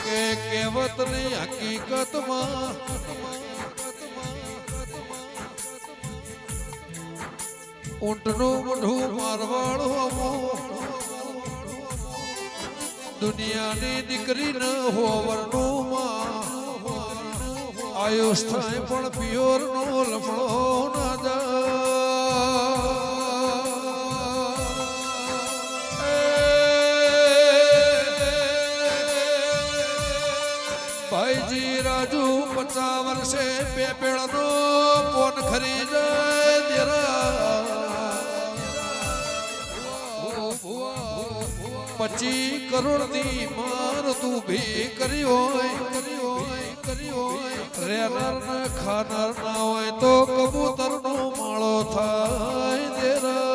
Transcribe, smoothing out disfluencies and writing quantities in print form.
કે કહેવતની હકીકતમાં ઊંટનું મોઢું મારવાળો દુનિયાની દીકરી ન હોવરનું માં આયુષ થાય પણ પિયોર નો લફડો ના ભાઈજી રાજુ 50 વર્ષે બે પેળનો પોન ખરી જાય દેરા 25 કરોડની માર તું ભી કરી હોય રેનાર ને ખાનાર ના હોય તો કબૂતર નો માળો થાય દેરા